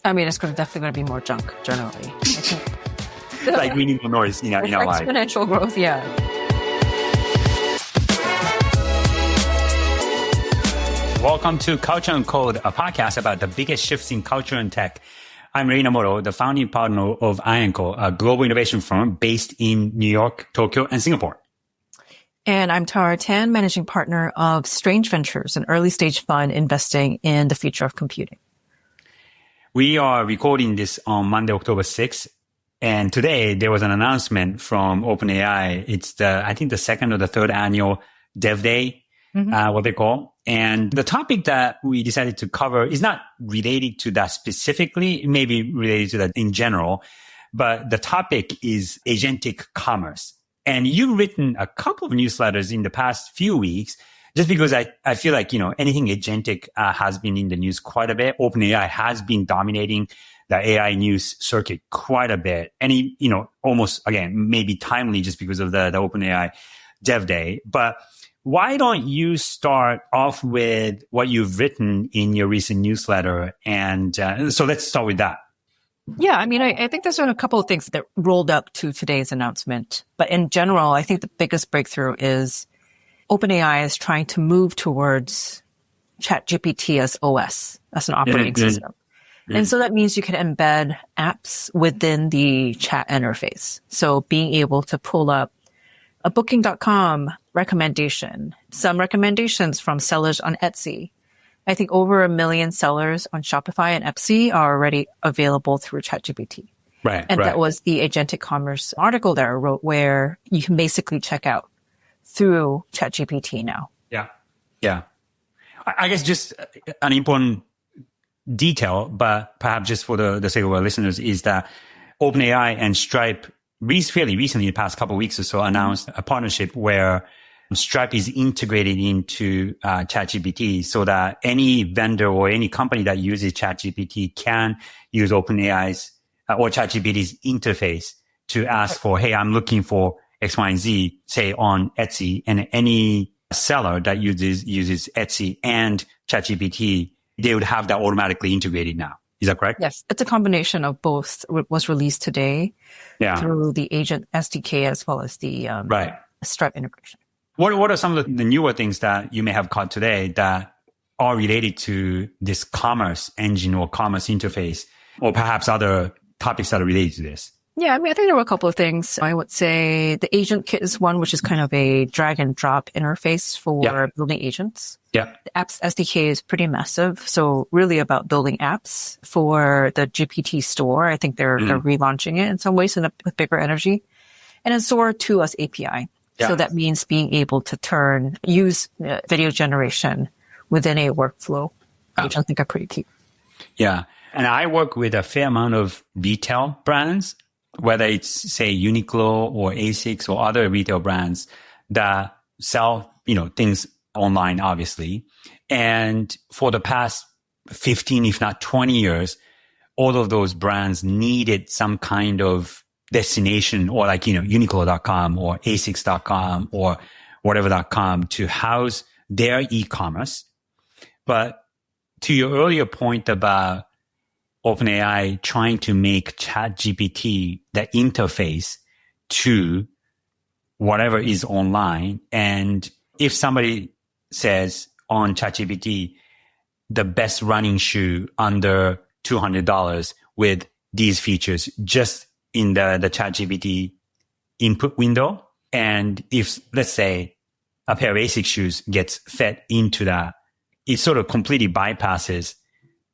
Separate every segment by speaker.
Speaker 1: I mean, it's definitely going to be more junk generally. I think
Speaker 2: like we need more noise in our life.
Speaker 1: Exponential growth, yeah.
Speaker 2: Welcome to Culture and Code, a podcast about the biggest shifts in culture and tech. I'm Rei and Tara, the founding partner of I&Co, a global innovation firm based in New York, Tokyo, and Singapore.
Speaker 1: And I'm Tara Tan, managing partner of Strange Ventures, an early stage fund investing in the future of computing.
Speaker 2: We are recording this on Monday, October 6th. And today there was an announcement from OpenAI. It's I think the second or the third annual Dev Day, what they call. And the topic that we decided to cover is not related to that specifically, maybe related to that in general, but the topic is agentic commerce. And you've written a couple of newsletters in the past few weeks, just because I feel like, anything agentic has been in the news quite a bit. OpenAI has been dominating the AI news circuit quite a bit. And, almost, again, maybe timely just because of the OpenAI Dev Day. But why don't you start off with what you've written in your recent newsletter? And so let's start with that.
Speaker 1: Yeah, I mean, I think there's a couple of things that rolled up to today's announcement. But in general, I think the biggest breakthrough is OpenAI is trying to move towards ChatGPT as OS, as an operating system. And so that means you can embed apps within the chat interface. So being able to pull up a Booking.com recommendation, some recommendations from sellers on Etsy. I think over 1 million sellers on Shopify and Etsy are already available through ChatGPT.
Speaker 2: Right.
Speaker 1: And that was the Agentic Commerce article that I wrote, where you can basically check out through ChatGPT now.
Speaker 2: Yeah. I guess just an important detail, but perhaps just for the sake of our listeners, is that OpenAI and Stripe fairly recently, the past couple of weeks or so, announced a partnership where Stripe is integrated into ChatGPT so that any vendor or any company that uses ChatGPT can use OpenAI's or ChatGPT's interface to ask for, hey, I'm looking for X, Y, and Z, say on Etsy, and any seller that uses Etsy and ChatGPT, they would have that automatically integrated now. Is that correct?
Speaker 1: Yes. It's a combination of both. It was released today through the Agent SDK as well as the Stripe integration.
Speaker 2: What are some of the newer things that you may have caught today that are related to this commerce engine or commerce interface, or perhaps other topics that are related to this?
Speaker 1: Yeah, I mean, I think there were a couple of things. I would say the Agent Kit is one, which is kind of a drag and drop interface for building agents.
Speaker 2: Yeah.
Speaker 1: The Apps SDK is pretty massive. So really about building apps for the GPT store. I think they're relaunching it in some ways with bigger energy. And then Sora 2 as API. Yeah. So that means being able to use video generation within a workflow, which I think are pretty key.
Speaker 2: Yeah. And I work with a fair amount of retail brands, whether it's, say, Uniqlo or Asics or other retail brands that sell, things online, obviously. And for the past 15, if not 20 years, all of those brands needed some kind of destination, or like, Uniqlo.com or Asics.com or whatever.com to house their e-commerce. But to your earlier point about OpenAI trying to make ChatGPT the interface to whatever is online. And if somebody says on ChatGPT, the best running shoe under $200 with these features, just in the ChatGPT input window. And if, let's say, a pair of ASIC shoes gets fed into that, it sort of completely bypasses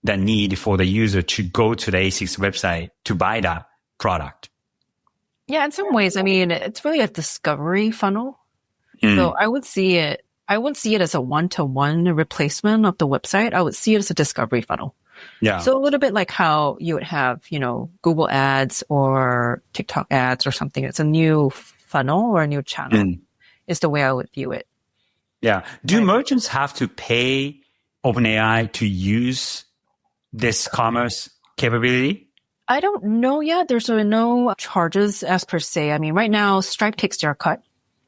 Speaker 2: the need for the user to go to the ASICS website to buy that product.
Speaker 1: Yeah, in some ways, I mean, it's really a discovery funnel. So I would see it as a one-to-one replacement of the website. I would see it as a discovery funnel. Yeah. So a little bit like how you would have, Google ads or TikTok ads or something. It's a new funnel or a new channel is the way I would view it.
Speaker 2: Yeah. Do merchants have to pay OpenAI to use this commerce capability?
Speaker 1: I don't know yet. There's no charges as per se. I mean, right now, Stripe takes their cut,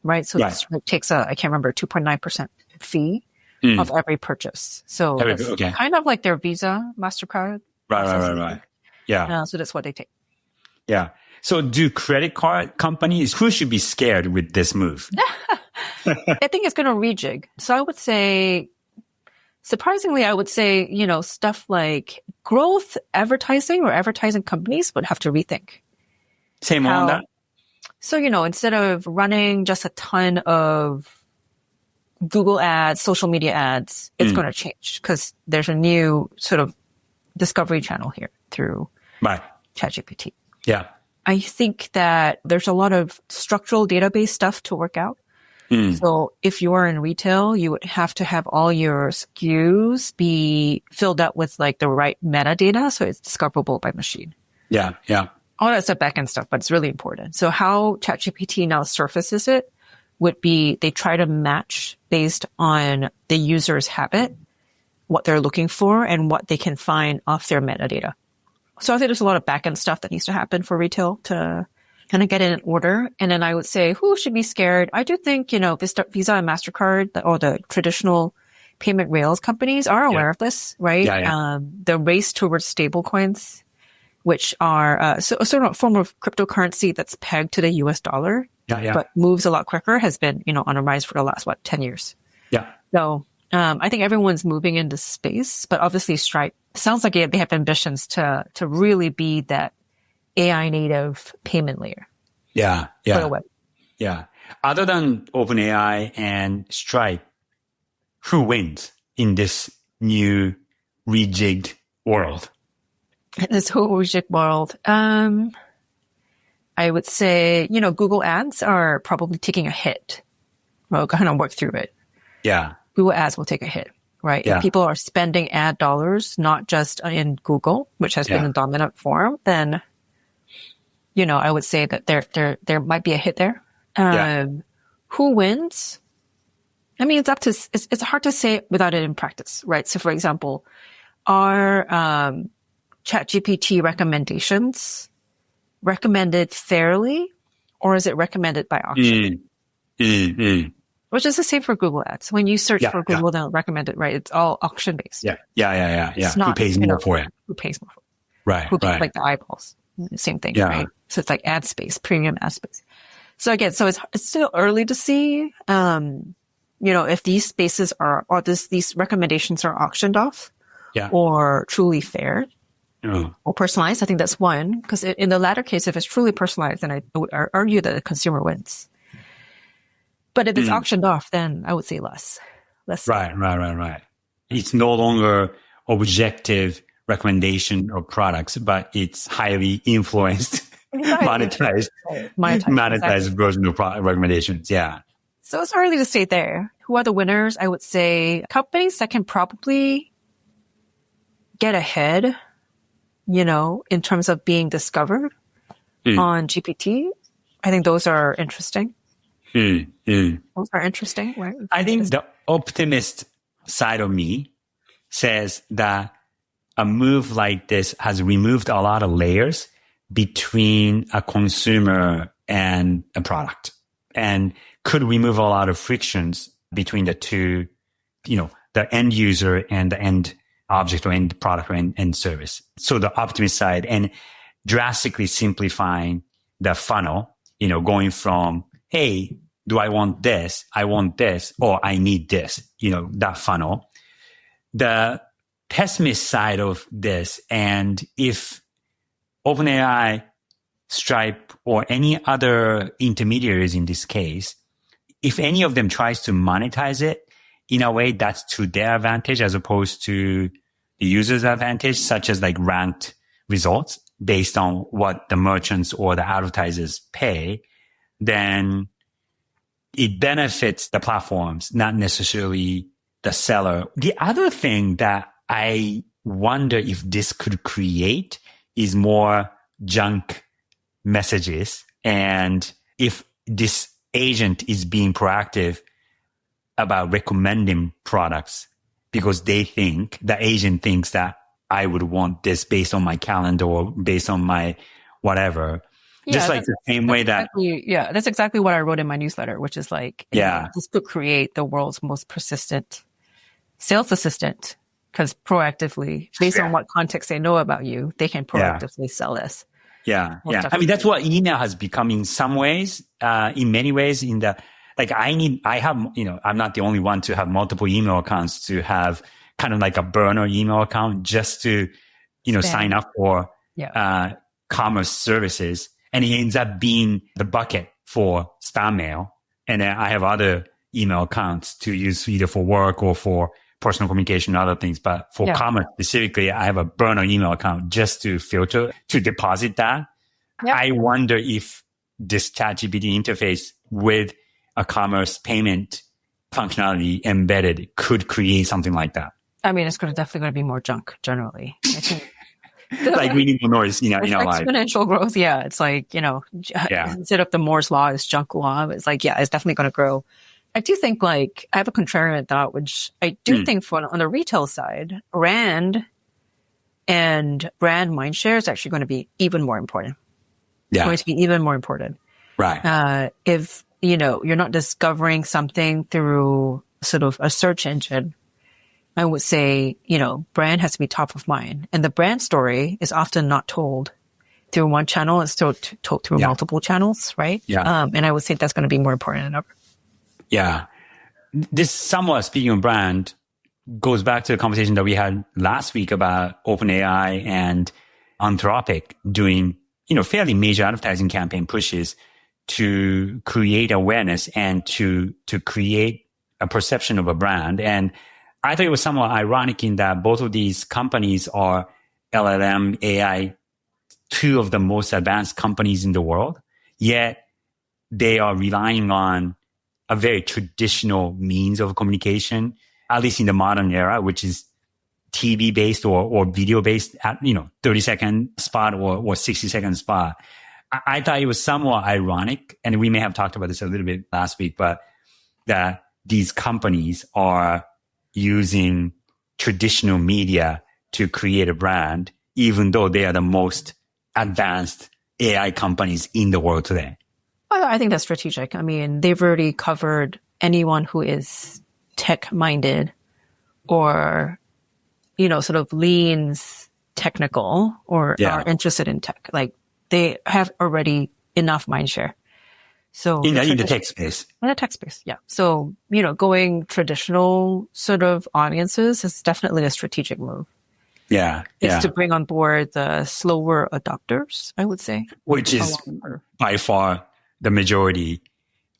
Speaker 1: right? So Stripe takes I can't remember, 2.9% fee of every purchase. So it's kind of like their Visa, MasterCard.
Speaker 2: Right. Yeah.
Speaker 1: So that's what they take.
Speaker 2: Yeah. So do credit card companies, who should be scared with this move?
Speaker 1: I think it's going to rejig. So I would say, surprisingly, stuff like growth advertising or advertising companies would have to rethink.
Speaker 2: Say more on that.
Speaker 1: So, instead of running just a ton of Google ads, social media ads, it's going to change because there's a new sort of discovery channel here through ChatGPT.
Speaker 2: Yeah.
Speaker 1: I think that there's a lot of structural database stuff to work out. So if you are in retail, you would have to have all your SKUs be filled out with like the right metadata so it's discoverable by machine.
Speaker 2: Yeah. Yeah.
Speaker 1: All that's the backend stuff, but it's really important. So how ChatGPT now surfaces it would be they try to match based on the user's habit, what they're looking for, and what they can find off their metadata. So I think there's a lot of backend stuff that needs to happen for retail to kind of get it in order. And then I would say, who should be scared? I do think, Visa and MasterCard or the traditional payment rails companies are aware of this, right?
Speaker 2: Yeah.
Speaker 1: The race towards stable coins, which are a sort of form of cryptocurrency that's pegged to the US dollar, but moves a lot quicker, has been, on a rise for the last, 10 years.
Speaker 2: Yeah.
Speaker 1: So I think everyone's moving into space, but obviously Stripe sounds like they have ambitions to really be that AI native payment layer.
Speaker 2: Yeah.
Speaker 1: For the web.
Speaker 2: Yeah. Other than OpenAI and Stripe, who wins in this new rejigged world?
Speaker 1: This whole rejigged world. I would say, Google ads are probably taking a hit. We'll kind of work through it.
Speaker 2: Yeah.
Speaker 1: Google ads will take a hit, right?
Speaker 2: Yeah.
Speaker 1: If people are spending ad dollars, not just in Google, which has been the dominant form, then, I would say that there might be a hit there. Who wins? I mean, it's hard to say without it in practice, right? So for example, are ChatGPT recommendations recommended fairly, or is it recommended by auction? Which is the same for Google ads. When you search for Google, they'll recommend it, right? It's all auction based.
Speaker 2: Yeah. Who pays more for it?
Speaker 1: Who pays more for it?
Speaker 2: Right.
Speaker 1: Who pays like the eyeballs? Same thing, right? So it's like ad space, premium ad space. So again, it's still early to see, if these spaces or these recommendations are auctioned off, or truly fair, or personalized. I think that's one, because in the latter case, if it's truly personalized, then I would argue that the consumer wins. But if it's auctioned off, then I would say less.
Speaker 2: Right. It's no longer objective recommendation of products, but it's highly influenced, monetized
Speaker 1: exactly.
Speaker 2: version of product recommendations. Yeah.
Speaker 1: So it's early to say there. Who are the winners? I would say companies that can probably get ahead, in terms of being discovered on GPT. I think those are interesting. Those are interesting, right?
Speaker 2: I think the optimist side of me says that a move like this has removed a lot of layers between a consumer and a product, and could remove a lot of frictions between the two, the end user and the end object or end product or end service. So the optimist side, and drastically simplifying the funnel, going from, hey, do I want this? I want this, or I need this, that funnel. The pessimist side of this, and if OpenAI, Stripe, or any other intermediaries in this case, if any of them tries to monetize it in a way that's to their advantage as opposed to the user's advantage, such as like ranked results based on what the merchants or the advertisers pay, then it benefits the platforms, not necessarily the seller. The other thing that I wonder if this could create is more junk messages. And if this agent is being proactive about recommending products because the agent thinks that I would want this based on my calendar or based on my whatever. Just like the same way that...
Speaker 1: that's exactly what I wrote in my newsletter, which is like, this could create the world's most persistent sales assistant because proactively, based on what context they know about you, they can proactively sell this.
Speaker 2: Yeah. Yeah. I mean, that's what email has become in some ways, in many ways like I have, I'm not the only one to have multiple email accounts, to have kind of like a burner email account just to, sign up for, commerce services. And it ends up being the bucket for spam mail. And then I have other email accounts to use either for work or for personal communication and other things. But for commerce specifically, I have a burner email account just to filter, to deposit that. Yep. I wonder if this ChatGPT interface with a commerce payment functionality embedded could create something like that.
Speaker 1: I mean, it's definitely going to be more junk generally. I think.
Speaker 2: Like we need more noise, in our life.
Speaker 1: Exponential growth. Yeah. It's like, instead of the Moore's law is junk law, it's like, it's definitely going to grow. I do think I have a contrarian thought, which I do think on the retail side, brand and brand mindshare is actually going to be even more important. Yeah. It's going to be even more important.
Speaker 2: Right.
Speaker 1: If, you're not discovering something through sort of a search engine, I would say, brand has to be top of mind. And the brand story is often not told through one channel. It's told through multiple channels, right?
Speaker 2: Yeah.
Speaker 1: And I would say that's going to be more important than ever.
Speaker 2: Yeah. This somewhat, speaking of brand, goes back to the conversation that we had last week about OpenAI and Anthropic doing, fairly major advertising campaign pushes to create awareness and to create a perception of a brand. And I thought it was somewhat ironic in that both of these companies are LLM, AI, two of the most advanced companies in the world, yet they are relying on a very traditional means of communication, at least in the modern era, which is TV based or video based at, 30-second spot or 60-second spot. I thought it was somewhat ironic, and we may have talked about this a little bit last week, but that these companies are using traditional media to create a brand, even though they are the most advanced AI companies in the world today.
Speaker 1: I think that's strategic. I mean, they've already covered anyone who is tech-minded or, sort of leans technical or are interested in tech. Like, they have already enough mindshare. So
Speaker 2: in the tech space.
Speaker 1: In the tech space, yeah. So, going traditional sort of audiences is definitely a strategic move.
Speaker 2: Yeah.
Speaker 1: It's to bring on board the slower adopters, I would say.
Speaker 2: Which is by far the majority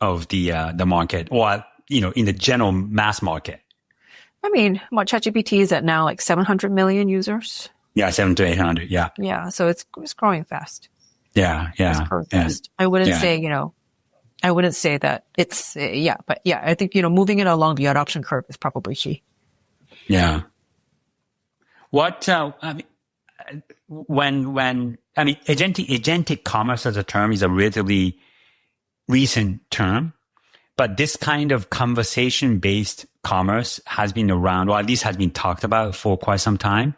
Speaker 2: of the market, or, in the general mass market.
Speaker 1: I mean, ChatGPT is at now like 700 million users.
Speaker 2: Yeah, 700 to 800. Yeah.
Speaker 1: Yeah. So it's growing fast.
Speaker 2: Yeah.
Speaker 1: Fast. I wouldn't say, I wouldn't say that it's, but I think, moving it along the adoption curve is probably key.
Speaker 2: Yeah. What, agentic commerce as a term is a relatively recent term, but this kind of conversation-based commerce has been around, or at least has been talked about for quite some time.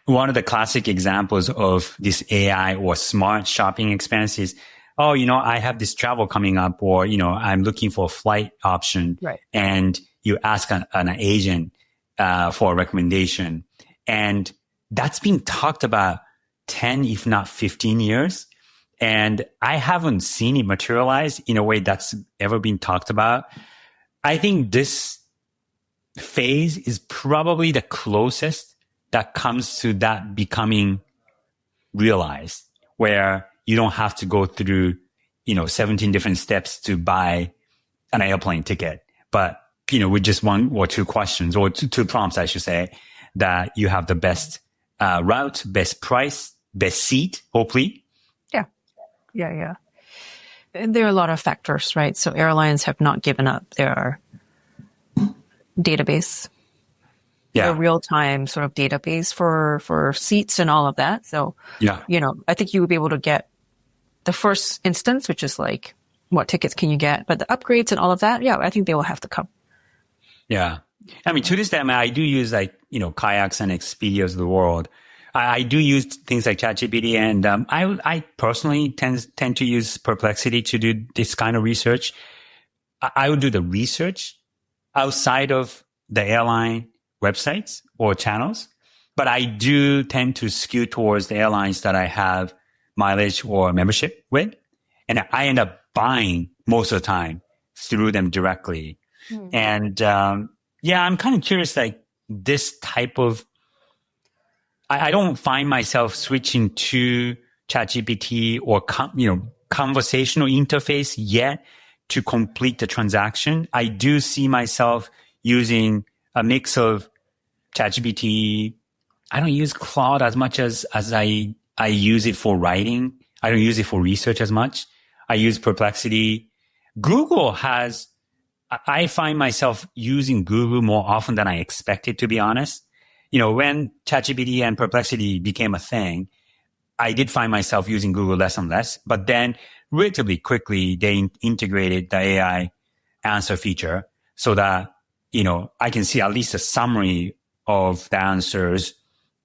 Speaker 2: One of the classic examples of this AI or smart shopping experience is, I have this travel coming up, or, I'm looking for a flight option.
Speaker 1: Right.
Speaker 2: And you ask an agent for a recommendation. And that's been talked about 10, if not 15 years. And I haven't seen it materialize in a way that's ever been talked about. I think this phase is probably the closest that comes to that becoming realized, where you don't have to go through, 17 different steps to buy an airplane ticket, but, with just one or two questions, or two prompts, I should say, that you have the best route, best price, best seat, hopefully.
Speaker 1: Yeah. And there are a lot of factors, right? So airlines have not given up their database, their real-time sort of database for seats and all of that. So, I think you would be able to get the first instance, which is like, what tickets can you get? But the upgrades and all of that, I think they will have to come. Yeah.
Speaker 2: I mean, to this day, I do use kayaks and Expedias of the world. I do use things like ChatGPT, and I personally tend to use Perplexity to do this kind of research. I would do the research outside of the airline websites or channels, but I do tend to skew towards the airlines that I have mileage or membership with. And I end up buying most of the time through them directly. And, I'm kind of curious, like this type of, I don't find myself switching to ChatGPT or, conversational interface yet to complete the transaction. I do see myself using a mix of ChatGPT. I don't use Claude as much as I use it for writing. I don't use it for research as much. I use Perplexity. I find myself using Google more often than I expected, to be honest. When ChatGPT and Perplexity became a thing, I did find myself using Google less and less, but then relatively quickly, they integrated the AI answer feature so that, I can see at least a summary of the answers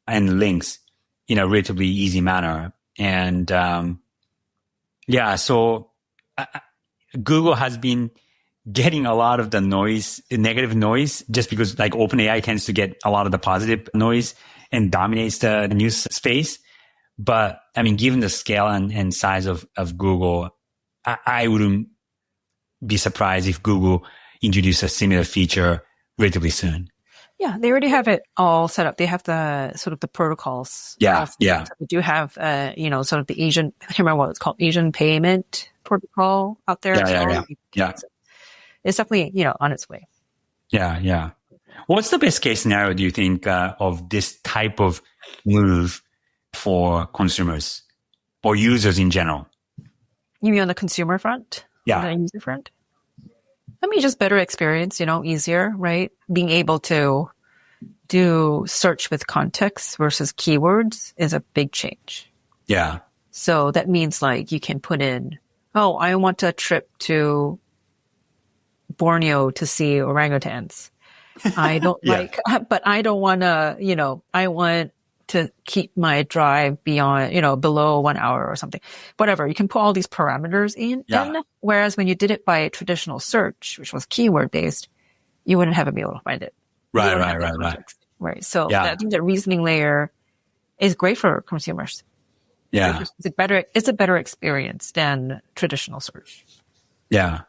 Speaker 2: and links in a relatively easy manner. And, so Google has been getting a lot of the noise, negative noise, just because like OpenAI tends to get a lot of the positive noise and dominates the news space. But I mean, given the scale and size of Google, I wouldn't be surprised if Google introduced a similar feature relatively soon.
Speaker 1: Yeah, they already have it all set up. They have the sort of the protocols.
Speaker 2: Yeah.
Speaker 1: They do have, sort of the Asian, I can't remember what it's called, Asian payment protocol out there.
Speaker 2: Yeah.
Speaker 1: It's definitely, on its way.
Speaker 2: Yeah. What's the best case scenario, do you think, of this type of move for consumers or users in general?
Speaker 1: You mean on the consumer front?
Speaker 2: Yeah.
Speaker 1: On the user front? I mean, just better experience, easier, right? Being able to do search with context versus keywords is a big change.
Speaker 2: Yeah.
Speaker 1: So that means like you can put in, I want a trip to Borneo to see orangutans. I don't but I don't want to, I want to keep my drive beyond, below 1 hour or something. Whatever. You can put all these parameters in. Whereas when you did it by traditional search, which was keyword based, you wouldn't have been able to find it. Right. So I think the reasoning layer is great for consumers.
Speaker 2: Yeah.
Speaker 1: It's a better experience than traditional search.
Speaker 2: Yeah.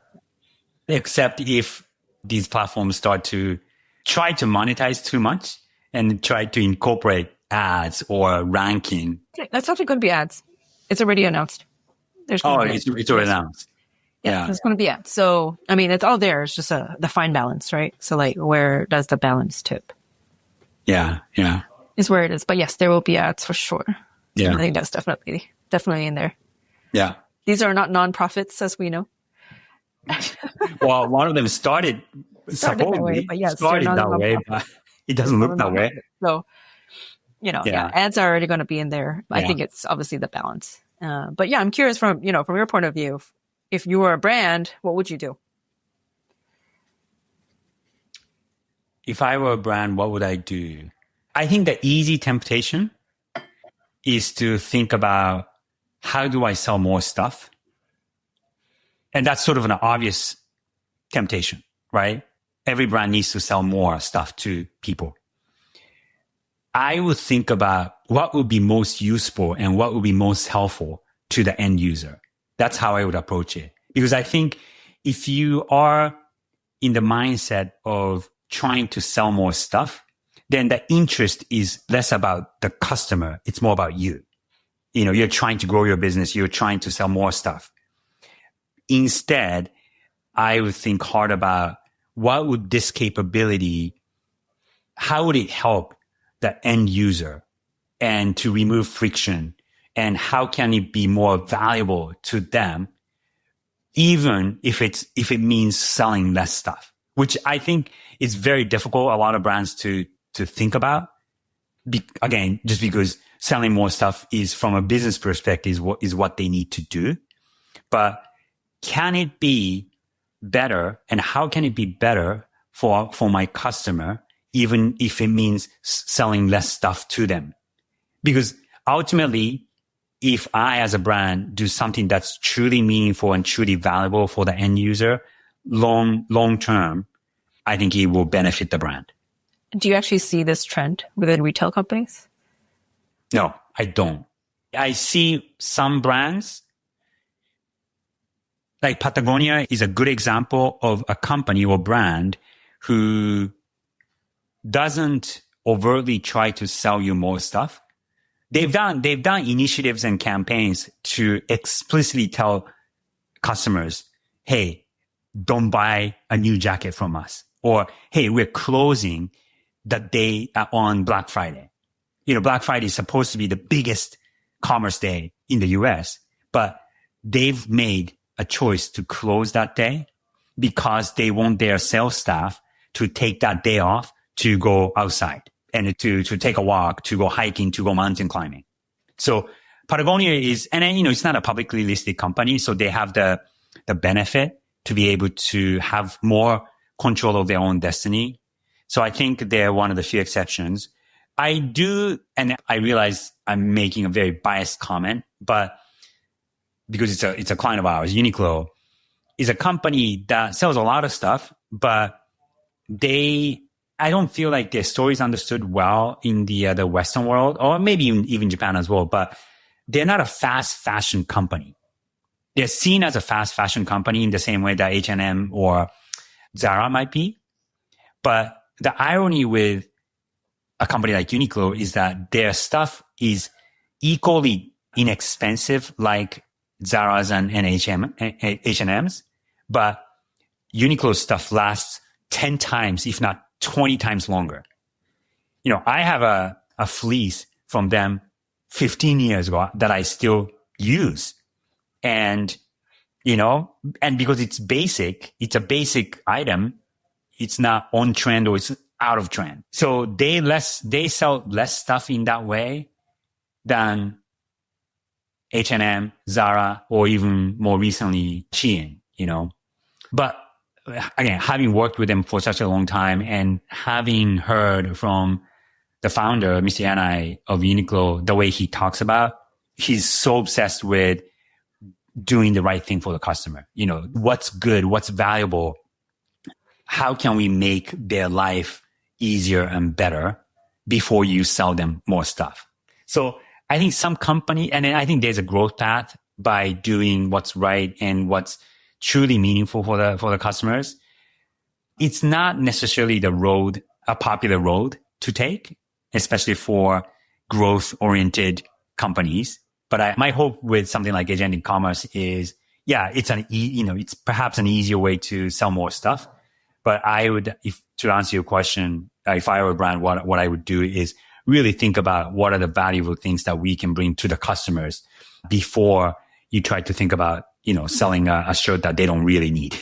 Speaker 2: Except if these platforms start to try to monetize too much and try to incorporate ads or ranking.
Speaker 1: That's actually going to be ads. It's already announced.
Speaker 2: It's already announced. Yeah.
Speaker 1: It's going to be ads. So, I mean, it's all there. It's just the fine balance, right? So like, where does the balance tip?
Speaker 2: Yeah.
Speaker 1: Is where it is. But yes, there will be ads for sure.
Speaker 2: Yeah.
Speaker 1: I think that's definitely in there.
Speaker 2: Yeah.
Speaker 1: These are not nonprofits, as we know.
Speaker 2: Well, one of them started
Speaker 1: that way, but yes,
Speaker 2: that way, but it doesn't look that way.
Speaker 1: So, ads are already going to be in there. I think it's obviously the balance. But yeah, I'm curious from your point of view, if you were a brand, what would you do?
Speaker 2: If I were a brand, what would I do? I think the easy temptation is to think about how do I sell more stuff? And that's sort of an obvious temptation, right? Every brand needs to sell more stuff to people. I would think about what would be most useful and what would be most helpful to the end user. That's how I would approach it. Because I think if you are in the mindset of trying to sell more stuff, then the interest is less about the customer. It's more about you. You're trying to grow your business. You're trying to sell more stuff. Instead, I would think hard about what would this capability, how would it help the end user and to remove friction, and how can it be more valuable to them, even if it means selling less stuff, which I think is very difficult. A lot of brands to think about. Again, just because selling more stuff is from a business perspective is what they need to do. But can it be better, and how can it be better for my customer, even if it means selling less stuff to them? Because ultimately, if I as a brand do something that's truly meaningful and truly valuable for the end user, long term, I think it will benefit the brand.
Speaker 1: Do you actually see this trend within retail companies?
Speaker 2: No, I don't. I see some brands, like Patagonia is a good example of a company or brand who doesn't overtly try to sell you more stuff. They've done initiatives and campaigns to explicitly tell customers, hey, don't buy a new jacket from us. Or, hey, we're closing the day on Black Friday. Black Friday is supposed to be the biggest commerce day in the US, but they've made a choice to close that day because they want their sales staff to take that day off to go outside and to take a walk, to go hiking, to go mountain climbing. So Patagonia is, and it's not a publicly listed company, so they have the benefit to be able to have more control of their own destiny. So I think they're one of the few exceptions. I do, and I realize I'm making a very biased comment, but because it's a client of ours, Uniqlo is a company that sells a lot of stuff, but I don't feel like their story is understood well in the Western world, or maybe even Japan as well, but they're not a fast fashion company. They're seen as a fast fashion company in the same way that H&M or Zara might be. But the irony with a company like Uniqlo is that their stuff is equally inexpensive like Zara's and H&M's, but Uniqlo's stuff lasts 10 times, if not 20 times longer. I have a fleece from them 15 years ago that I still use. And, and because it's a basic item, it's not on trend or it's out of trend. So they sell less stuff in that way than H&M, Zara, or even more recently, Shein, But again, having worked with them for such a long time and having heard from the founder, Mr. Yanai of Uniqlo, the way he talks about, he's so obsessed with doing the right thing for the customer. What's good, what's valuable. How can we make their life easier and better before you sell them more stuff? So I think some company, and I think there's a growth path by doing what's right and what's truly meaningful for the customers. It's not necessarily a popular road to take, especially for growth oriented companies. But my hope with something like agentic commerce is, it's perhaps an easier way to sell more stuff. But I would, to answer your question, if I were a brand, what I would do is really think about what are the valuable things that we can bring to the customers before you try to think about, selling a shirt that they don't really need.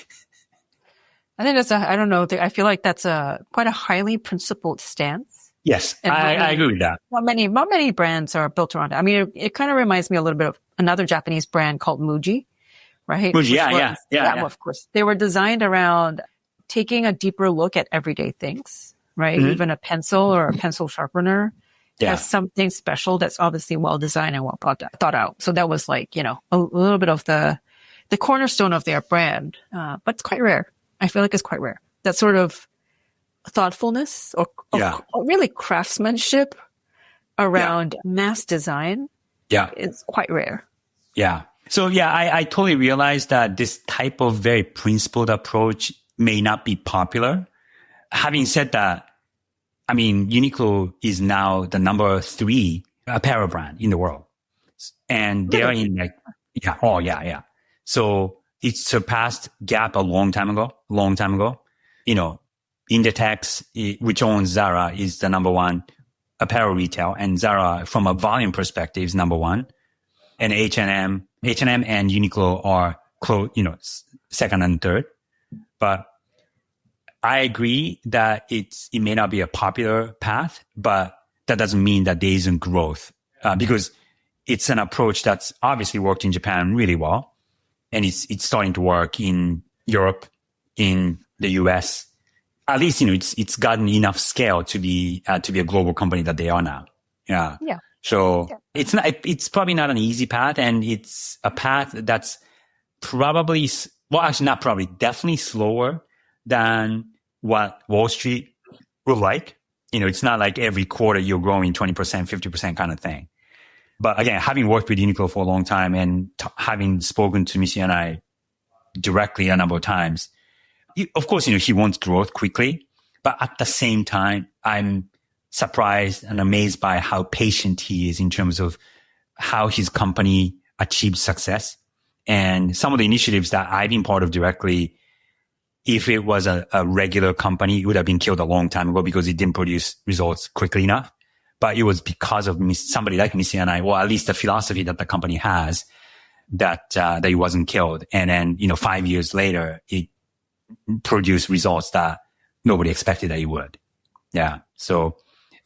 Speaker 1: I think I don't know. I feel like that's quite a highly principled stance.
Speaker 2: Yes, I agree with that.
Speaker 1: Not many brands are built around it. I mean, it kind of reminds me a little bit of another Japanese brand called Muji, right?
Speaker 2: Muji, yeah.
Speaker 1: Well, of course. They were designed around taking a deeper look at everyday things, right? Mm-hmm. Even a pencil or a pencil sharpener has something special that's obviously well designed and well thought out. So that was like, a little bit of the cornerstone of their brand. But it's quite rare. I feel like it's quite rare. That sort of thoughtfulness or really craftsmanship around mass design is quite rare. Yeah.
Speaker 2: So I totally realize that this type of very principled approach may not be popular. Having said that, I mean, Uniqlo is now the number 3 apparel brand in the world. And they're in So it surpassed Gap a long time ago. Inditex, which owns Zara, is the number 1 apparel retail. And Zara, from a volume perspective, is number 1. And H&M and Uniqlo are second and third. But I agree that it may not be a popular path, but that doesn't mean that there isn't growth, because it's an approach that's obviously worked in Japan really well. And it's starting to work in Europe, in the US. At least, it's gotten enough scale to be a global company that they are now. Yeah. So it's probably not an easy path, and it's a path that's definitely slower than what Wall Street would like. It's not like every quarter you're growing 20%, 50% kind of thing. But again, having worked with Uniqlo for a long time and having spoken to Missy and I directly a number of times, of course, he wants growth quickly, but at the same time, I'm surprised and amazed by how patient he is in terms of how his company achieved success. And some of the initiatives that I've been part of directly, if it was a regular company, it would have been killed a long time ago because it didn't produce results quickly enough. But it was because of somebody like Missy and I, or at least the philosophy that the company has, that it wasn't killed. And then, 5 years later, it produced results that nobody expected that it would. Yeah. So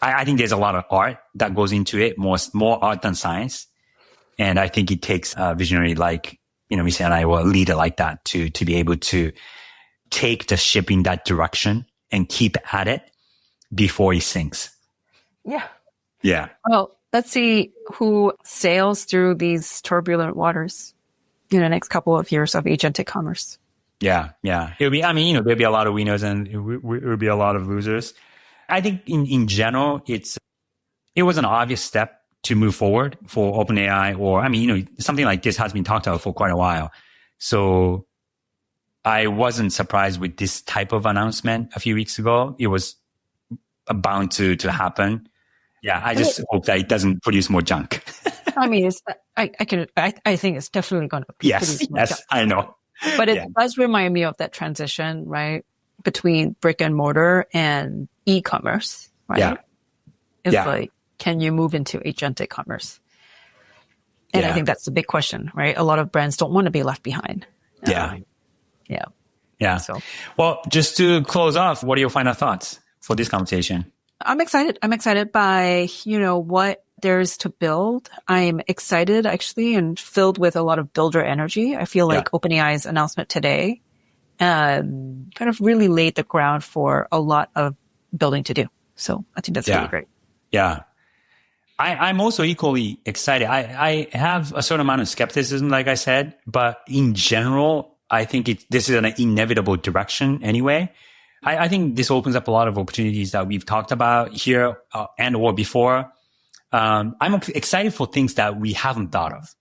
Speaker 2: I think there's a lot of art that goes into it, more art than science. And I think it takes a visionary like, Missy and I, or a leader like that to be able to take the ship in that direction and keep at it before it sinks.
Speaker 1: Yeah.
Speaker 2: Yeah.
Speaker 1: Well, let's see who sails through these turbulent waters in the next couple of years of agentic commerce.
Speaker 2: Yeah. Yeah. It'll be, there'll be a lot of winners and it'll be a lot of losers. I think in general, it was an obvious step to move forward for OpenAI, or, something like this has been talked about for quite a while. So I wasn't surprised with this type of announcement a few weeks ago. It was bound to happen. Yeah. I just hope that it doesn't produce more junk.
Speaker 1: I think it's definitely going to
Speaker 2: Yes, I know.
Speaker 1: But it does remind me of that transition, right? Between brick and mortar and e-commerce, right?
Speaker 2: Yeah.
Speaker 1: It's like, can you move into agentic commerce? And I think that's the big question, right? A lot of brands don't want to be left behind.
Speaker 2: Yeah.
Speaker 1: Yeah. So,
Speaker 2: well, just to close off, what are your final thoughts for this conversation?
Speaker 1: I'm excited. I'm excited by, what there's to build. I'm excited actually and filled with a lot of builder energy. I feel like OpenAI's announcement today kind of really laid the ground for a lot of building to do. So I think that's really great. Yeah.
Speaker 2: I'm also equally excited. I have a certain amount of skepticism, like I said, but in general, I think this is an inevitable direction anyway. I think this opens up a lot of opportunities that we've talked about here and or before. I'm excited for things that we haven't thought of.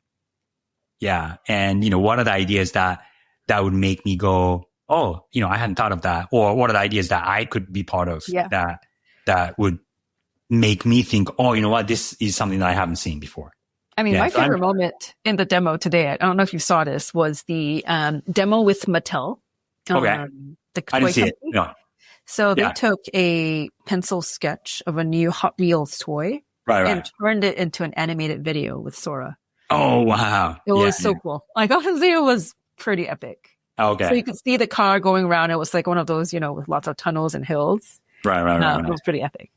Speaker 2: Yeah. And, what are the ideas that would make me go, oh, I hadn't thought of that? Or what are the ideas that I could be part of that would make me think, oh, you know what? This is something that I haven't seen before.
Speaker 1: My favorite moment in the demo today, I don't know if you saw this, was the demo with Mattel.
Speaker 2: Okay.
Speaker 1: The toy
Speaker 2: I didn't see
Speaker 1: company.
Speaker 2: it. No.
Speaker 1: So they took a pencil sketch of a new Hot Wheels toy and turned it into an animated video with Sora.
Speaker 2: Oh, wow.
Speaker 1: It was so cool. Like, honestly, it was pretty epic.
Speaker 2: Okay.
Speaker 1: So you could see the car going around. It was like one of those, with lots of tunnels and hills.
Speaker 2: Right.
Speaker 1: It was pretty epic.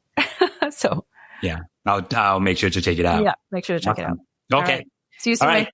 Speaker 1: So.
Speaker 2: Yeah. I'll make sure to check it out.
Speaker 1: Yeah. Make sure to check it out.
Speaker 2: Okay.
Speaker 1: Right. See you soon.
Speaker 2: All right.